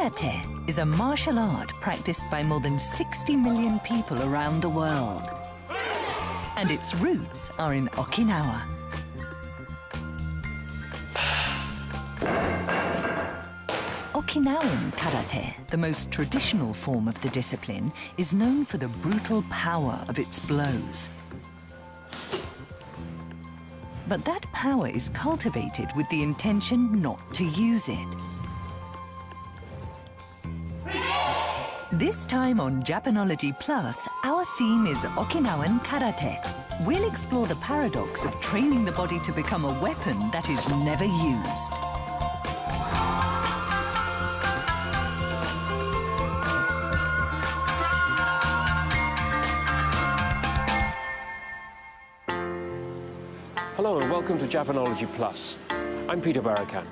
Karate is a martial art practiced by more than 60 million people around the world. And its roots are in Okinawa. Okinawan Karate, the most traditional form of the discipline, is known for the brutal power of its blows. But that power is cultivated with the intention not to use it. This time on Japanology Plus, our theme is Okinawan Karate. We'll explore the paradox of training the body to become a weapon that is never used. Hello and welcome to Japanology Plus. I'm Peter Barakan.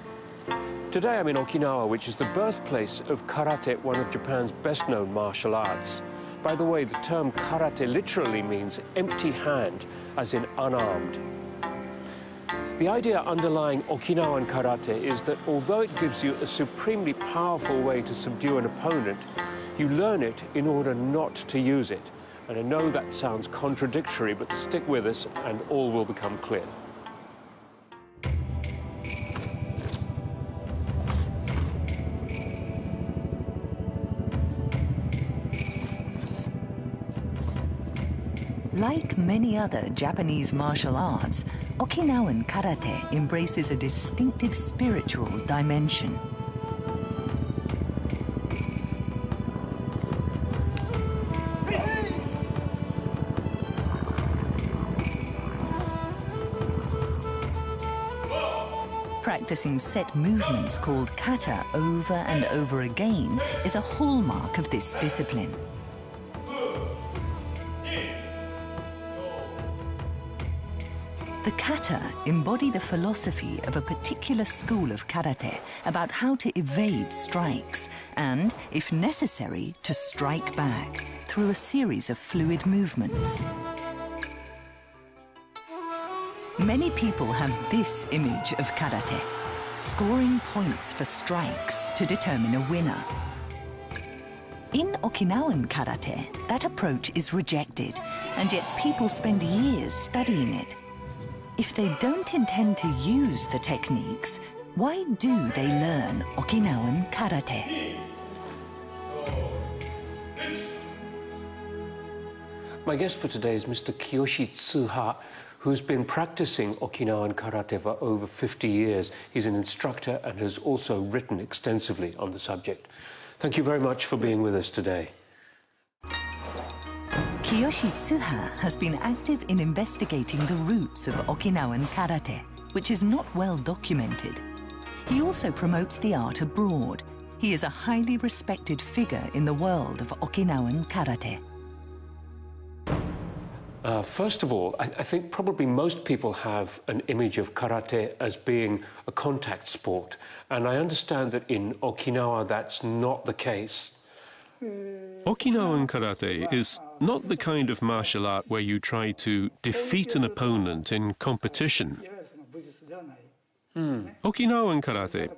Today I'm in Okinawa, which is the birthplace of karate, one of Japan's best-known martial arts. By the way, the term karate literally means empty hand, as in unarmed. The idea underlying Okinawan karate is that although it gives you a supremely powerful way to subdue an opponent, you learn it in order not to use it. And I know that sounds contradictory, but stick with us and all will become clear. Like many other Japanese martial arts, Okinawan Karate embraces a distinctive spiritual dimension. Practicing set movements called kata over and over again is a hallmark of this discipline. The kata embody the philosophy of a particular school of karate about how to evade strikes and, if necessary, to strike back through a series of fluid movements. Many people have this image of karate, scoring points for strikes to determine a winner. In Okinawan karate, that approach is rejected, and yet people spend years studying it. If they don't intend to use the techniques, why do they learn Okinawan karate? My guest for today is Mr. Kiyoshi Tsuha, who's been practicing Okinawan karate for over 50 years. He's an instructor and has also written extensively on the subject. Thank you very much for being with us today. Kiyoshi Tsuha has been active in investigating the roots of Okinawan karate, which is not well documented. He also promotes the art abroad. He is a highly respected figure in the world of Okinawan karate. First of all, I think probably most people have an image of karate as being a contact sport. And I understand that in Okinawa that's not the case. Okinawan karate is not the kind of martial art where you try to defeat an opponent in competition. Okinawan karate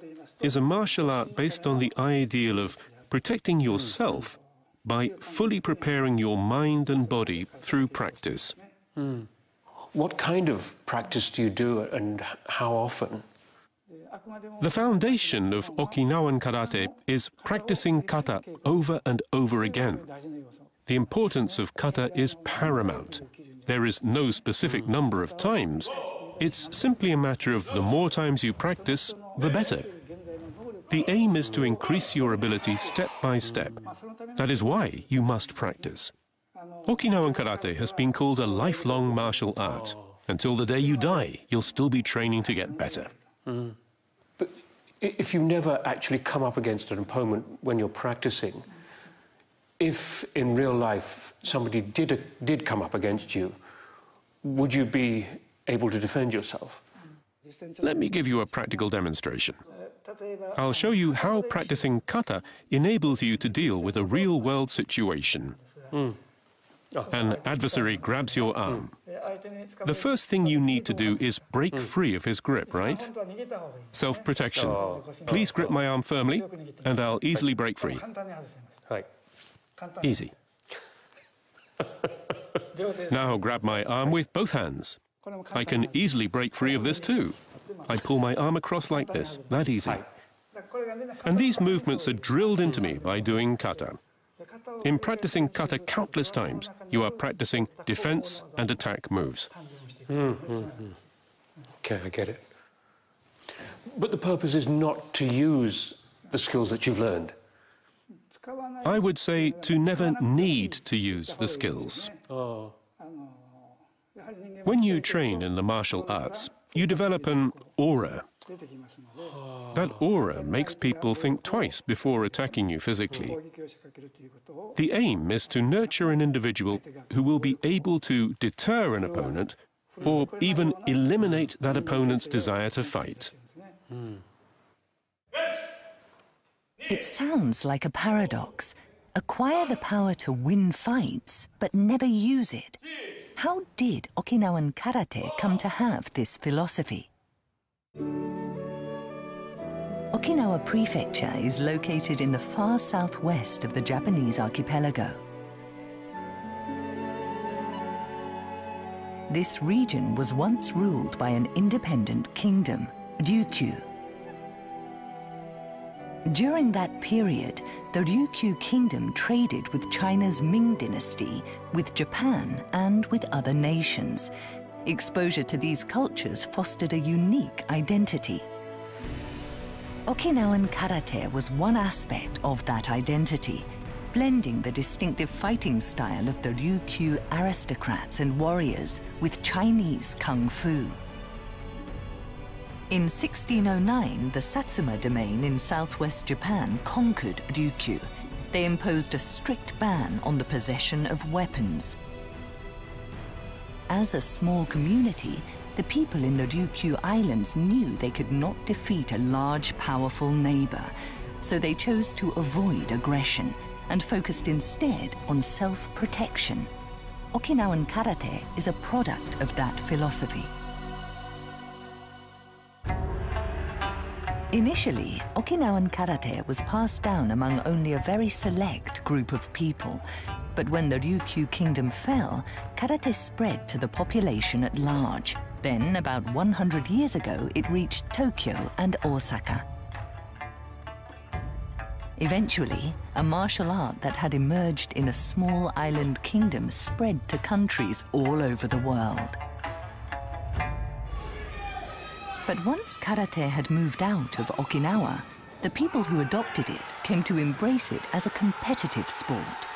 is a martial art based on the ideal of protecting yourself by fully preparing your mind and body through practice. What kind of practice do you do and how often? The foundation of Okinawan karate is practicing kata over and over again. The importance of kata is paramount. There is no specific number of times. It's simply a matter of the more times you practice, the better. The aim is to increase your ability step by step. That is why you must practice. Okinawan karate has been called a lifelong martial art. Until the day you die, you'll still be training to get better. But if you never actually come up against an opponent when you're practicing, if in real life somebody did come up against you, would you be able to defend yourself? Let me give you a practical demonstration. I'll show you how practicing kata enables you to deal with a real-world situation. An adversary grabs your arm. The first thing you need to do is break free of his grip, right? Self-protection. Please grip my arm firmly, and I'll easily break free. Easy. Now grab my arm with both hands. I can easily break free of this too. I pull my arm across like this, that easy. And these movements are drilled into me by doing kata. In practicing kata countless times, you are practicing defense and attack moves. Okay, I get it. But the purpose is not to use the skills that you've learned. I would say to never need to use the skills. When you train in the martial arts, you develop an aura. That aura makes people think twice before attacking you physically. The aim is to nurture an individual who will be able to deter an opponent or even eliminate that opponent's desire to fight. It sounds like a paradox. Acquire the power to win fights, but never use it. How did Okinawan Karate come to have this philosophy? Okinawa Prefecture is located in the far southwest of the Japanese archipelago. This region was once ruled by an independent kingdom, Ryukyu. During that period, the Ryukyu kingdom traded with China's Ming dynasty, with Japan, and with other nations. Exposure to these cultures fostered a unique identity. Okinawan Karate was one aspect of that identity, blending the distinctive fighting style of the Ryukyu aristocrats and warriors with Chinese kung fu. In 1609, the Satsuma domain in southwest Japan conquered Ryukyu. They imposed a strict ban on the possession of weapons. As a small community, the people in the Ryukyu Islands knew they could not defeat a large, powerful neighbor, so they chose to avoid aggression and focused instead on self-protection. Okinawan Karate is a product of that philosophy. Initially, Okinawan Karate was passed down among only a very select group of people. But when the Ryukyu kingdom fell, karate spread to the population at large. Then, about 100 years ago, it reached Tokyo and Osaka. Eventually, a martial art that had emerged in a small island kingdom spread to countries all over the world. But once karate had moved out of Okinawa, the people who adopted it came to embrace it as a competitive sport.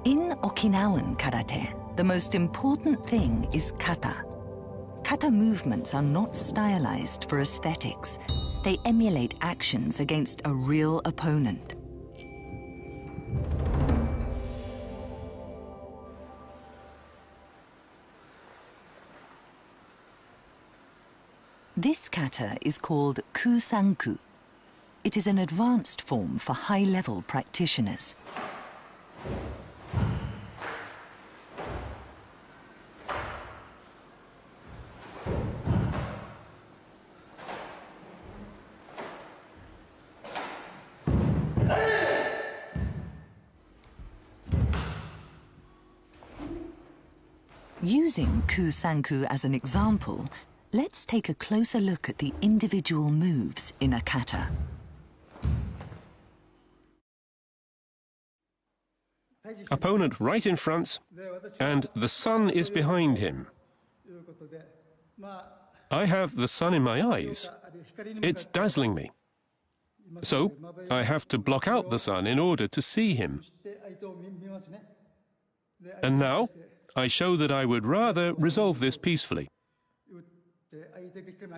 In Okinawan Karate, the most important thing is kata. Kata movements are not stylized for aesthetics. They emulate actions against a real opponent. This kata is called kusanku. It is an advanced form for high-level practitioners. Using kusanku as an example, let's take a closer look at the individual moves in a kata. Opponent right in front, and the sun is behind him. I have the sun in my eyes. It's dazzling me. So I have to block out the sun in order to see him. And now I show that I would rather resolve this peacefully.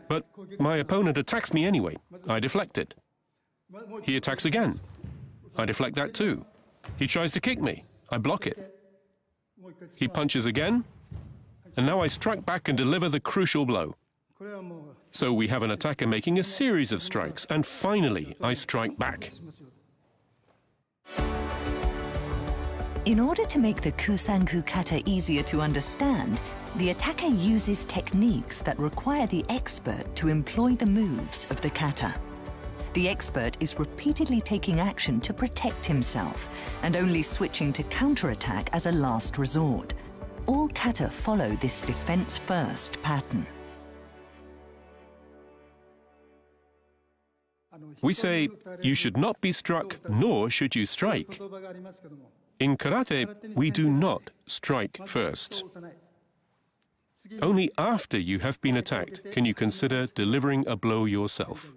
But my opponent attacks me anyway. I deflect it. He attacks again. I deflect that too. He tries to kick me. I block it. He punches again. And now I strike back and deliver the crucial blow. So we have an attacker making a series of strikes, and finally I strike back. In order to make the Kusanku kata easier to understand, the attacker uses techniques that require the expert to employ the moves of the kata. The expert is repeatedly taking action to protect himself and only switching to counterattack as a last resort. All kata follow this defense-first pattern. We say, you should not be struck, nor should you strike. In karate, we do not strike first. Only after you have been attacked can you consider delivering a blow yourself.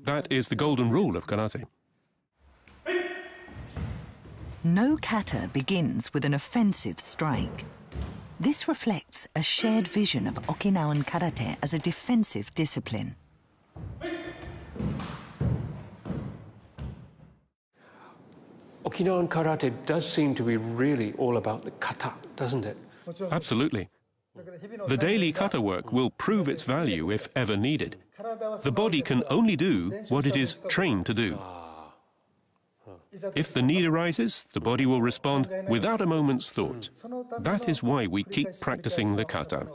That is the golden rule of karate. No kata begins with an offensive strike. This reflects a shared vision of Okinawan Karate as a defensive discipline. Okinawan Karate does seem to be really all about the kata, doesn't it? Absolutely. The daily kata work will prove its value if ever needed. The body can only do what it is trained to do. If the need arises, the body will respond without a moment's thought. That is why we keep practicing the kata.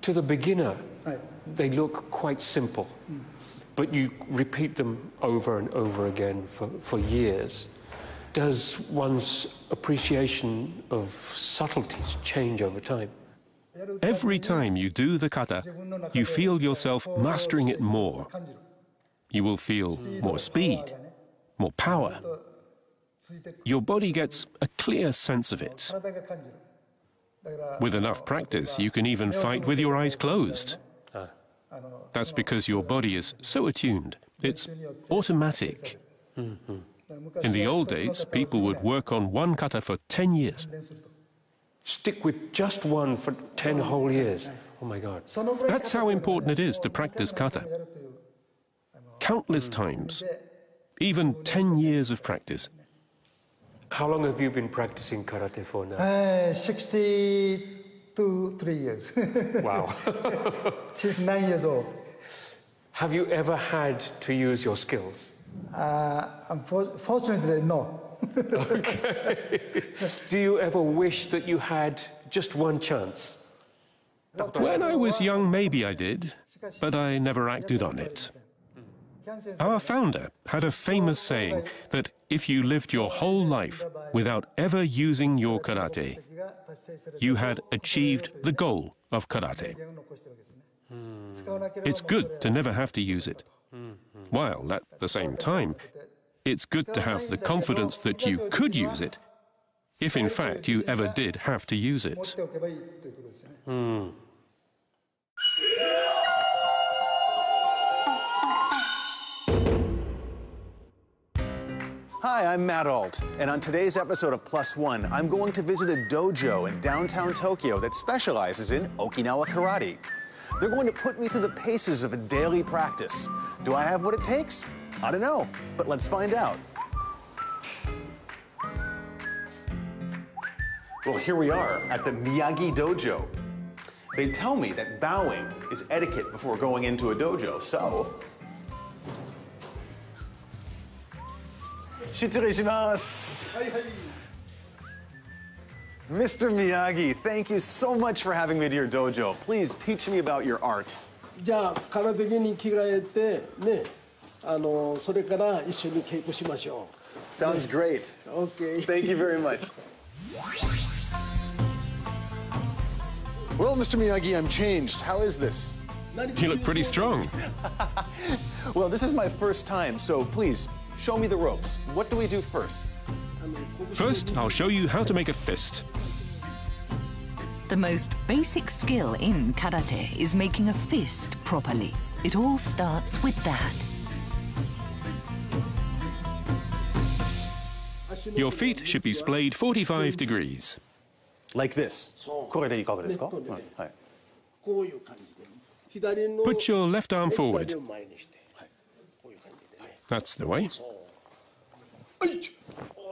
To the beginner, they look quite simple, but you repeat them over and over again for years. Does one's appreciation of subtleties change over time? Every time you do the kata, you feel yourself mastering it more. You will feel more speed, more power. Your body gets a clear sense of it. With enough practice, you can even fight with your eyes closed. That's because your body is so attuned. It's automatic. In the old days, people would work on one kata for 10 years. Stick with just one for 10 whole years. Oh my God. That's how important it is to practice kata. Countless times, even 10 years of practice. How long have you been practicing karate for now? 63 years. Wow. Since 9 years old. Have you ever had to use your skills? Unfortunately, no. Okay. Do you ever wish that you had just one chance? When I was young, maybe I did, but I never acted on it. Our founder had a famous saying that if you lived your whole life without ever using your karate, you had achieved the goal of karate. It's good to never have to use it, while at the same time, it's good to have the confidence that you could use it, if in fact you ever did have to use it. Hi, I'm Matt Alt, and on today's episode of Plus One, I'm going to visit a dojo in downtown Tokyo that specializes in Okinawa Karate. They're going to put me through the paces of a daily practice. Do I have what it takes? I don't know, but let's find out. Well, here we are at the Miyagi Dojo. They tell me that bowing is etiquette before going into a dojo, so... Shitsureshimasu. Mr. Miyagi, thank you so much for having me to your dojo. Please teach me about your art. じゃあ空手着に着替えてね、それから一緒に稽古しましょう。Sounds great. Okay. Thank you very much. Well, Mr. Miyagi, I'm changed. How is this? You look pretty strong. Well, this is my first time, so please, show me the ropes. What do we do first? First, I'll show you how to make a fist. The most basic skill in karate is making a fist properly. It all starts with that. Your feet should be splayed 45 degrees. Like this. これでいかがですか? はい。こういう感じで。左の Put your left arm 左 forward. を前にして。こういう感じでね。 That's the way.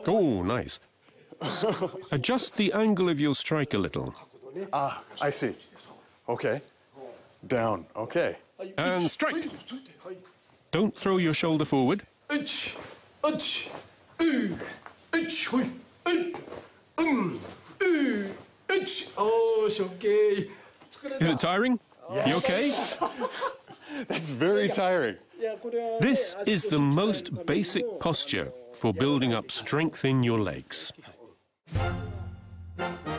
Oh, nice. Adjust the angle of your strike a little. Ah, I see. Okay. Down. Okay. And strike. Don't throw your shoulder forward. okay. Is it tiring? Yes. You okay? That's very tiring. This is the most basic posture for building up strength in your legs.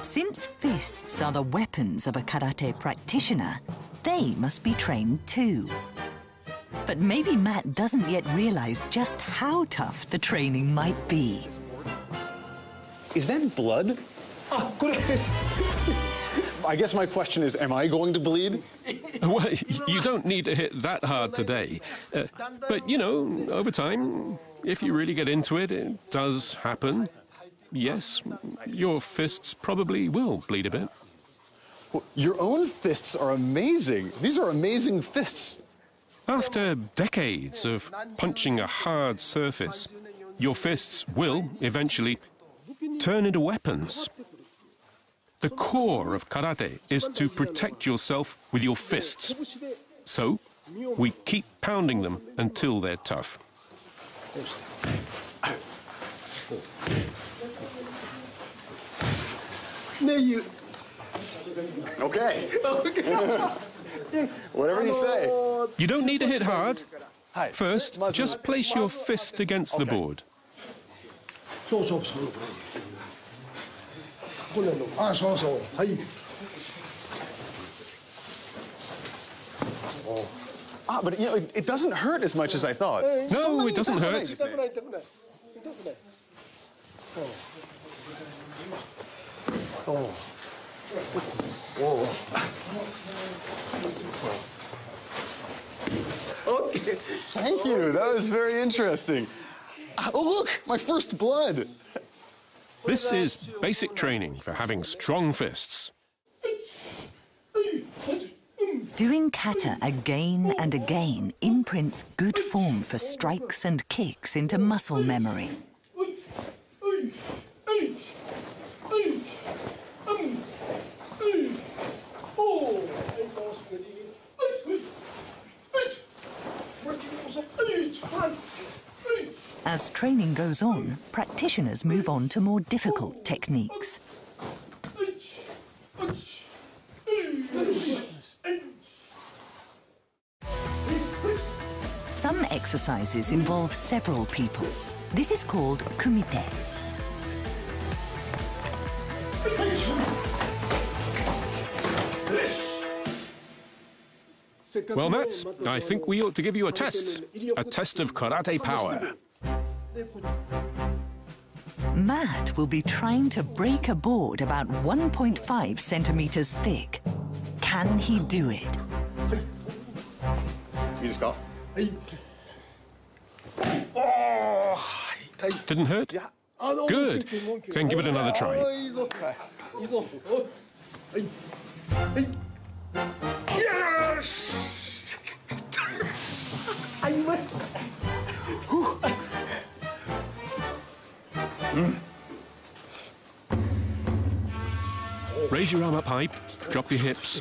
Since fists are the weapons of a karate practitioner, they must be trained too. But maybe Matt doesn't yet realize just how tough the training might be. Is that blood? I guess my question is, am I going to bleed? Well, you don't need to hit that hard today. But, you know, over time, if you really get into it, it does happen. Yes, your fists probably will bleed a bit. Well, your own fists are amazing. These are amazing fists. After decades of punching a hard surface, your fists will eventually turn into weapons. The core of karate is to protect yourself with your fists. So, we keep pounding them until they're tough. Okay. Whatever you say. You don't need to hit hard. Hi. First, just place your fist against the board. But you know, it doesn't hurt as much as I thought. No, it doesn't hurt. Okay. Thank you. That was very interesting. Oh, look, my first blood. This is basic training for having strong fists. Doing kata again and again imprints good form for strikes and kicks into muscle memory. As training goes on, practitioners move on to more difficult techniques. Some exercises involve several people. This is called kumite. Well, Matt, I think we ought to give you a test of karate power. Matt will be trying to break a board about 1.5 centimeters thick. Can he do it? You just go. Didn't hurt? Good. Then give it another try. Yes! Raise your arm up high, drop your hips.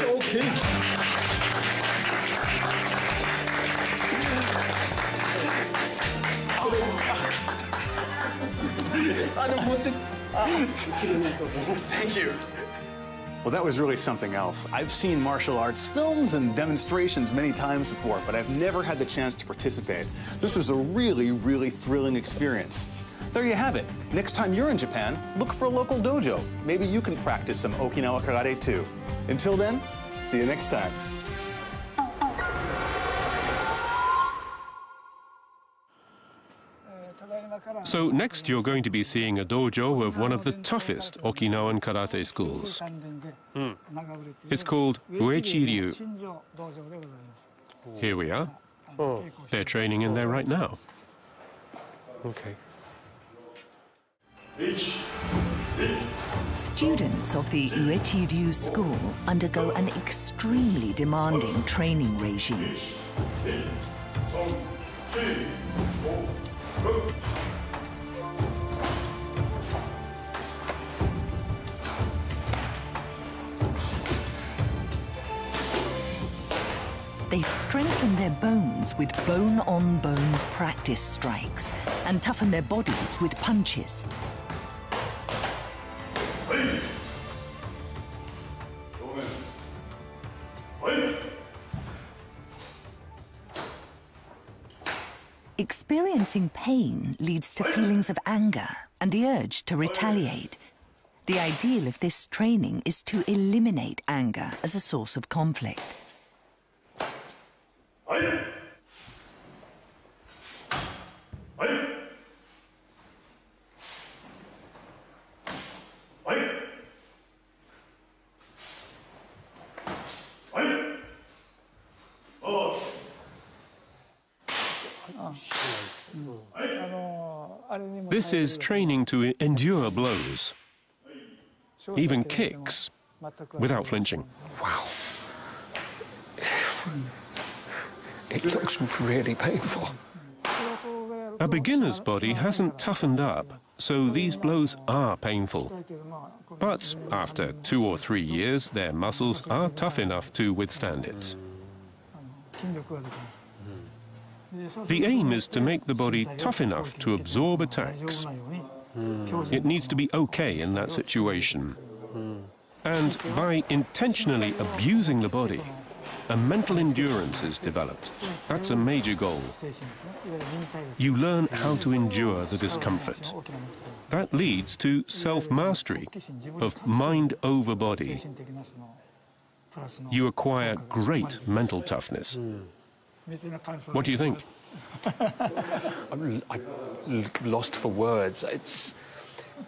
Okay. Thank you. Well, that was really something else. I've seen martial arts films and demonstrations many times before, but I've never had the chance to participate. This was a really, really thrilling experience. There you have it. Next time you're in Japan, look for a local dojo. Maybe you can practice some Okinawa Karate too. Until then, see you next time. So next you're going to be seeing a dojo of one of the toughest Okinawan karate schools. It's called Uechi-ryu. Here we are. They're training in there right now. Okay. Students of the Uechi-ryu school undergo an extremely demanding training regime. They strengthen their bones with bone-on-bone practice strikes and toughen their bodies with punches. Experiencing pain leads to feelings of anger and the urge to retaliate. The ideal of this training is to eliminate anger as a source of conflict. This is training to endure blows, even kicks, without flinching. Wow. It looks really painful. A beginner's body hasn't toughened up, so these blows are painful. But after 2 or 3 years, their muscles are tough enough to withstand it. The aim is to make the body tough enough to absorb attacks. It needs to be okay in that situation. And by intentionally abusing the body, a mental endurance is developed. That's a major goal. You learn how to endure the discomfort. That leads to self-mastery of mind over body. You acquire great mental toughness. What do you think? I'm lost for words. It's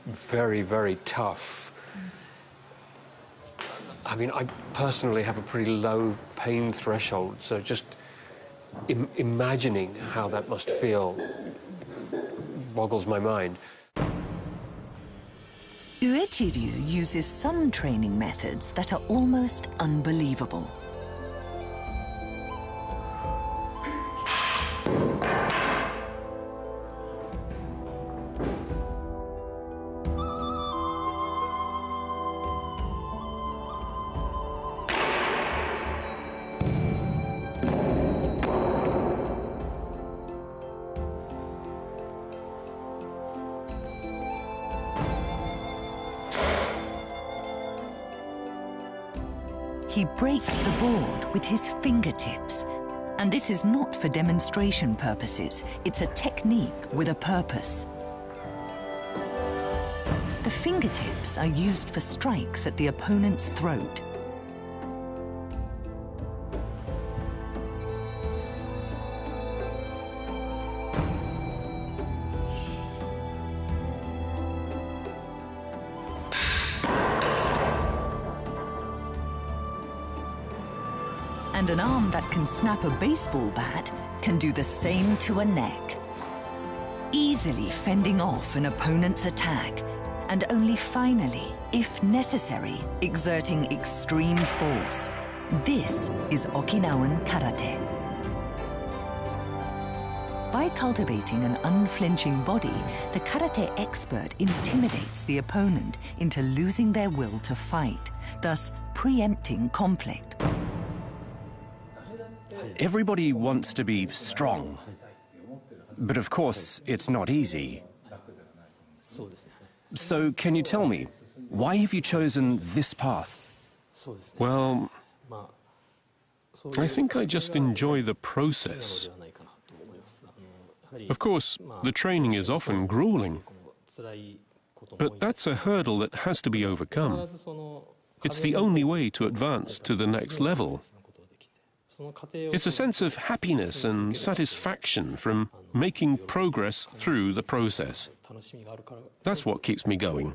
very, very tough. I mean, I personally have a pretty low pain threshold, so just imagining how that must feel boggles my mind. Uechi-ryu uses some training methods that are almost unbelievable. He breaks the board with his fingertips. And this is not for demonstration purposes. It's a technique with a purpose. The fingertips are used for strikes at the opponent's throat. And an arm that can snap a baseball bat can do the same to a neck. Easily fending off an opponent's attack, and only finally, if necessary, exerting extreme force. This is Okinawan Karate. By cultivating an unflinching body, the karate expert intimidates the opponent into losing their will to fight, thus preempting conflict. Everybody wants to be strong, but of course it's not easy. So can you tell me, why have you chosen this path? Well, I think I just enjoy the process. Of course, the training is often grueling, but that's a hurdle that has to be overcome. It's the only way to advance to the next level. It's a sense of happiness and satisfaction from making progress through the process. That's what keeps me going.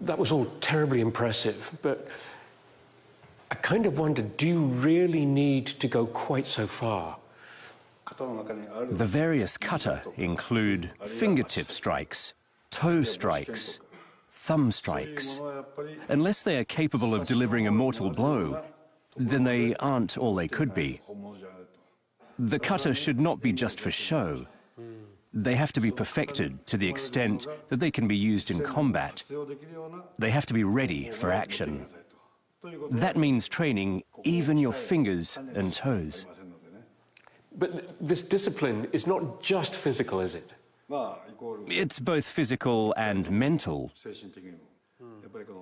That was all terribly impressive, but I kind of wondered, do you really need to go quite so far? The various kata include fingertip strikes, toe strikes, thumb strikes. Unless they are capable of delivering a mortal blow, then they aren't all they could be. The kata should not be just for show. They have to be perfected to the extent that they can be used in combat. They have to be ready for action. That means training even your fingers and toes. But this discipline is not just physical, is it? It's both physical and mental.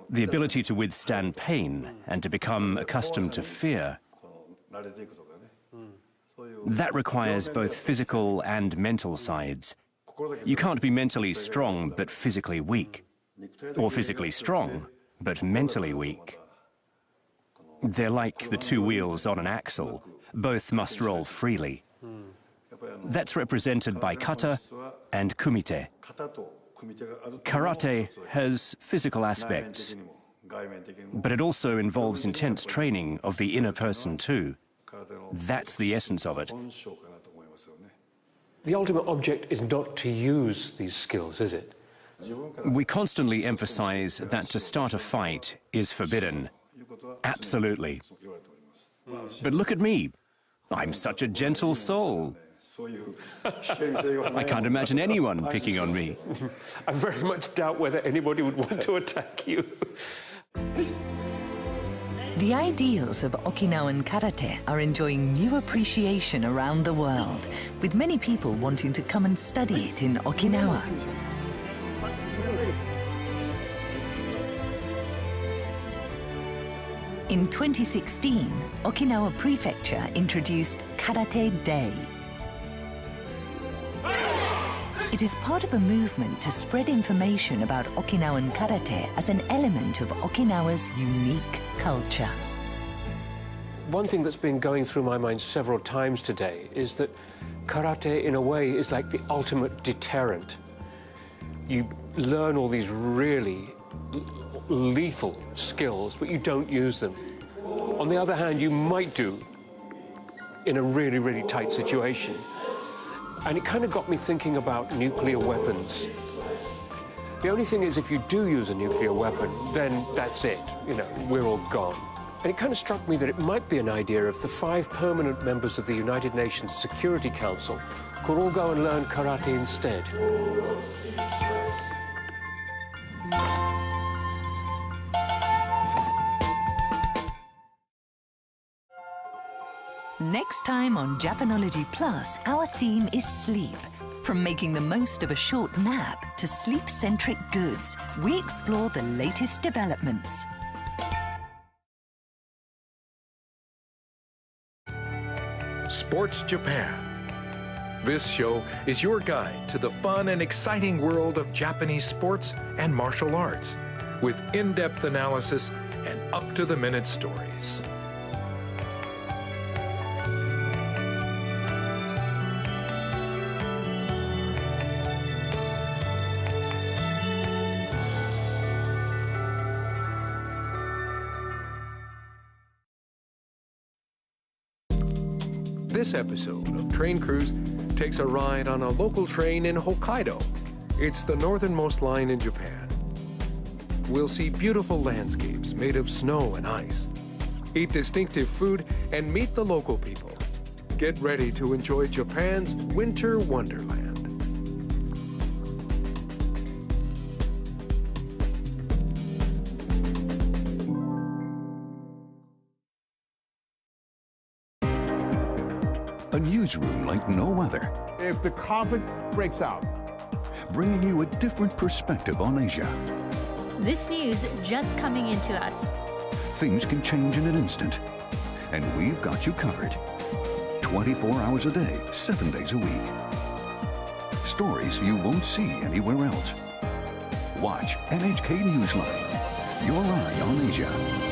The ability to withstand pain and to become accustomed to fear. That requires both physical and mental sides. You can't be mentally strong but physically weak, or physically strong but mentally weak. They're like the two wheels on an axle. Both must roll freely. That's represented by kata and kumite. Karate has physical aspects, but it also involves intense training of the inner person too. That's the essence of it. The ultimate object is not to use these skills, is it? We constantly emphasize that to start a fight is forbidden. Absolutely. But look at me. I'm such a gentle soul. I can't imagine anyone picking on me. I very much doubt whether anybody would want to attack you. The ideals of Okinawan Karate are enjoying new appreciation around the world, with many people wanting to come and study it in Okinawa. In 2016, Okinawa Prefecture introduced Karate Day. It is part of a movement to spread information about Okinawan Karate as an element of Okinawa's unique culture. One thing that's been going through my mind several times today is that karate, in a way, is like the ultimate deterrent. You learn all these really lethal skills, but you don't use them. On the other hand, you might do in a really, really tight situation. And it kind of got me thinking about nuclear weapons. The only thing is, if you do use a nuclear weapon, then that's it. You know, we're all gone. And it kind of struck me that it might be an idea if the 5 permanent members of the United Nations Security Council could all go and learn karate instead. Next time on Japanology Plus, our theme is sleep. From making the most of a short nap to sleep-centric goods, we explore the latest developments. Sports Japan. This show is your guide to the fun and exciting world of Japanese sports and martial arts, with in-depth analysis and up-to-the-minute stories. This episode of Train Cruise takes a ride on a local train in Hokkaido. It's the northernmost line in Japan. We'll see beautiful landscapes made of snow and ice, eat distinctive food, and meet the local people. Get ready to enjoy Japan's winter wonderland. A newsroom like no other. If the conflict breaks out, bringing you a different perspective on Asia. This news just coming into us. Things can change in an instant, and we've got you covered. 24 hours a day, 7 days a week. Stories you won't see anywhere else. Watch NHK Newsline. Your eye on Asia.